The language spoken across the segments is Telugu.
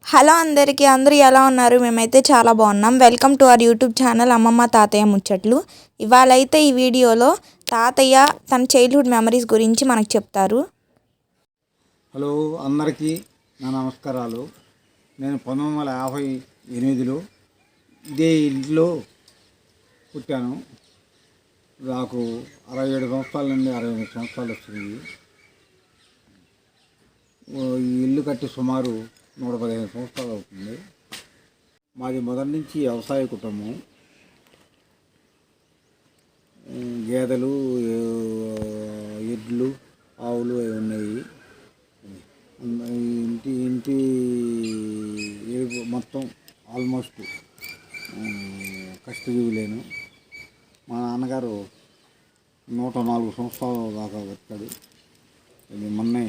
హలో అందరికీ, అందరూ ఎలా ఉన్నారు? మేమైతే చాలా బాగున్నాం. Welcome to our YouTube channel అమ్మమ్మ తాతయ్య ముచ్చట్లు. ఇవాళ అయితే ఈ వీడియోలో తాతయ్య తన చైల్డ్హుడ్ మెమరీస్ గురించి మనకు చెప్తారు. హలో అందరికీ నా నమస్కారాలు. నేను 1958లో ఇదే ఇంట్లో పుట్టాను. నాకు 67 సంవత్సరాల నుండి 68 సంవత్సరాలు వచ్చినాయి. ఈ ఇల్లు కట్టి సుమారు 115 సంవత్సరాలు అవుతుంది. మాది మొదటి నుంచి వ్యవసాయ కుటుంబం. గేదెలు, ఎడ్లు, ఆవులు అవి ఉన్నాయి. ఇంటి మొత్తం ఆల్మోస్ట్ కష్టజీవులేను. మా నాన్నగారు 104 సంవత్సరాల దాకా బతికాడు. ఇది మొన్నే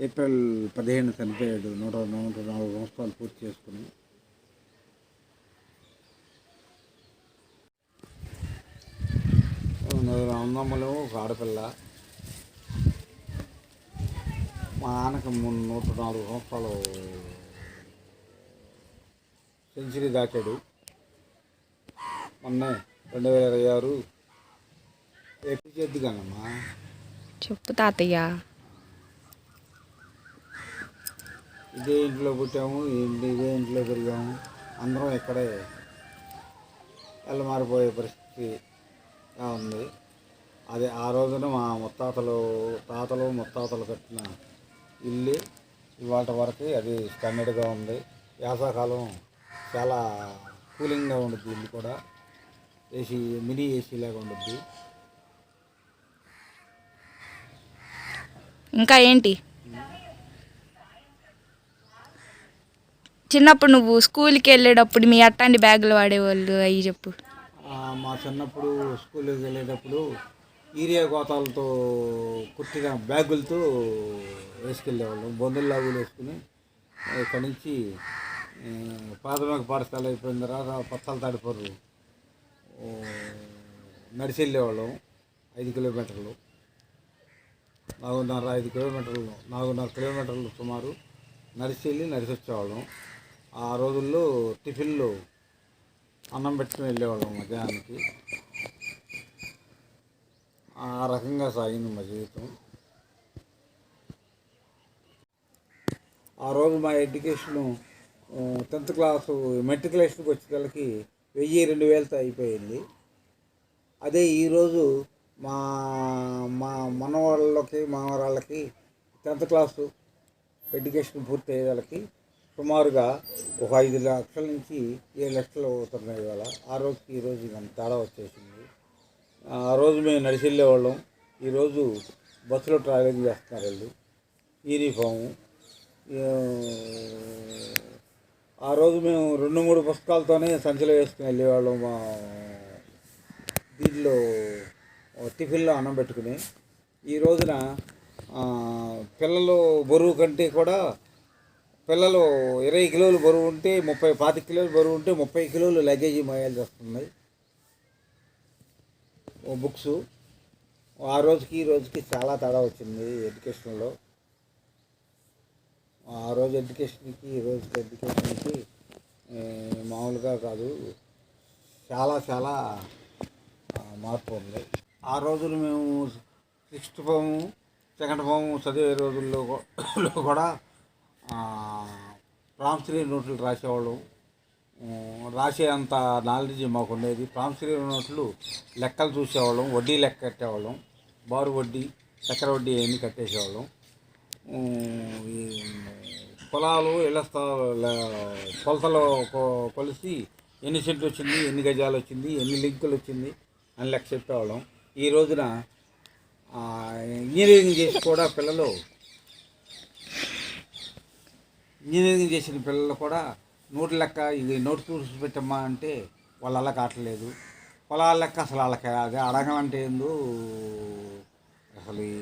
ఏప్రిల్ 15 చనిపోయాడు. 104 సంవత్సరాలు పూర్తి చేసుకుని. అన్నమ్మలో ఒక ఆడపిల్ల. మా నాన్నకి 104 సంవత్సరాలు సెంచరీ దాటాడు. మొన్నే 2026 ఏపీ చేద్ది కానమ్మా. చెప్పు తాతయ్య. ఇదే ఇంట్లో పుట్టాము, ఇదే ఇంట్లో పెరిగాము. అందరం ఇక్కడే మారిపోయే పరిస్థితిగా ఉంది. అదే ఆ రోజున మా తాతలు ముత్తాతలు కట్టిన ఇల్లు ఇవాళ వరకు అది స్టాండర్డ్గా ఉంది. వేసవకాలం చాలా కూలింగ్గా ఉంటుంది. ఇల్లు కూడా మినీ ఏసీ లాగా ఉంటుంది. ఇంకా ఏంటి? చిన్నప్పుడు నువ్వు స్కూల్కి వెళ్ళేటప్పుడు మీ అట్టాంటి బ్యాగులు వాడేవాళ్ళు, అవి చెప్పు. మా చిన్నప్పుడు స్కూల్కి వెళ్ళేటప్పుడు ఈరియా గోతాలతో కుట్టిన బ్యాగులతో వేసుకెళ్ళేవాళ్ళం. బొందుల్లాగులు వేసుకుని ఇక్కడి నుంచి ప్రాథమిక పాఠశాల అయిపోయిన తర్వాత పత్తాల తాడిపర్రు నడిచి వెళ్ళేవాళ్ళం. 5 కిలోమీటర్లు, 4.5 కిలోమీటర్లు సుమారు నడిచి వచ్చేవాళ్ళం. ఆ రోజుల్లో టిఫిన్లు అన్నం పెట్టుకుని వెళ్ళేవాళ్ళం మధ్యాహ్నానికి. ఆ రకంగా సాగింది మా జీవితం. ఆ రోజు మా ఎడ్యుకేషను 10th క్లాసు మెట్రికులేషన్కి వచ్చేసరికి 1000-2000తో అయిపోయింది. అదే ఈరోజు మా మనవాళ్ళకి మనవరాళ్ళకి 10th క్లాసు ఎడ్యుకేషన్ పూర్తి అయ్యేదానికి సుమారుగా ఒక 5 లక్షల నుంచి 7 లక్షలు అవుతున్నాయి ఇవాళ. ఆ రోజుకి ఈ రోజు ఇంత తేడా వచ్చేసింది. ఆ రోజు మేము నడిచి వెళ్ళేవాళ్ళం. ఈరోజు బస్సులో ట్రావెలింగ్ చేస్తున్నారు వాళ్ళు. యూనిఫాము. ఆ రోజు మేము 2-3 పుస్తకాలతోనే సంచిలో వేసుకుని వెళ్ళేవాళ్ళం. మా దీంట్లో టిఫిన్లో అన్నం పెట్టుకుని. ఈ రోజున పిల్లలు బరువు కంటే కూడా పిల్లలు 20 కిలోలు బరువు ఉంటే 25 కిలోలు బరువు ఉంటే 30 కిలోలు లగేజీ మోయాల్సి వస్తున్నాయి. బుక్స్. ఆ రోజుకి ఈ రోజుకి చాలా తేడా వచ్చింది ఎడ్యుకేషన్లో. ఆ రోజు ఎడ్యుకేషన్కి ఈ రోజుకి ఎడ్యుకేషన్కి మామూలుగా కాదు, చాలా చాలా మార్పు ఉంది. ఆ రోజులు మేము 6th ఫాము 2nd ఫాము చదివే రోజుల్లో కూడా ప్రామిసరీ నోట్లు రాసేవాళ్ళం. రాసే అంత నాలెడ్జ్ మాకు ఉండేది. ప్రామిసరీ నోట్లు లెక్కలు చూసేవాళ్ళం, వడ్డీ లెక్క కట్టేవాళ్ళం. బారు వడ్డీ, చక్కెర వడ్డీ అవన్నీ కట్టేసేవాళ్ళం. ఈ పొలాలు ఇళ్ల కొలతలు కొలిసి ఎన్ని సెంట్లు వచ్చింది, ఎన్ని గజాలు వచ్చింది, ఎన్ని లింకులు వచ్చింది అని లెక్క చెప్పేవాళ్ళం. ఈ రోజున ఇంజనీరింగ్ చేసిన పిల్లలు కూడా నోటు లెక్క, ఇది నోటు చూసి పెట్టమ్మా అంటే వాళ్ళు అలా కావట్లేదు. పొలాల లెక్క అసలు వాళ్ళకి అది అడగాలంటే ఏందో, అసలు ఈ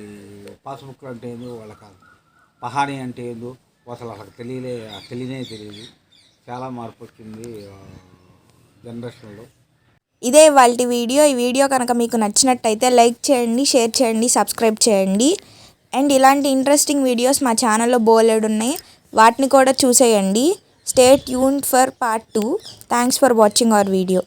పాస్బుక్లు అంటే ఏందో, వాళ్ళకి పహానీ అంటే ఏందో అసలు తెలియనే తెలియదు. చాలా మార్పు వచ్చింది జనరేషన్లో. ఇదే ఇవాల్టి వీడియో. ఈ వీడియో కనుక మీకు నచ్చినట్టయితే లైక్ చేయండి, షేర్ చేయండి, సబ్స్క్రైబ్ చేయండి. అండ్ ఇలాంటి ఇంట్రెస్టింగ్ వీడియోస్ మా ఛానల్లో బోలెడు ఉన్నాయి, వాటిని కూడా చూసేయండి. Stay tuned for part 2. Thanks for watching our video.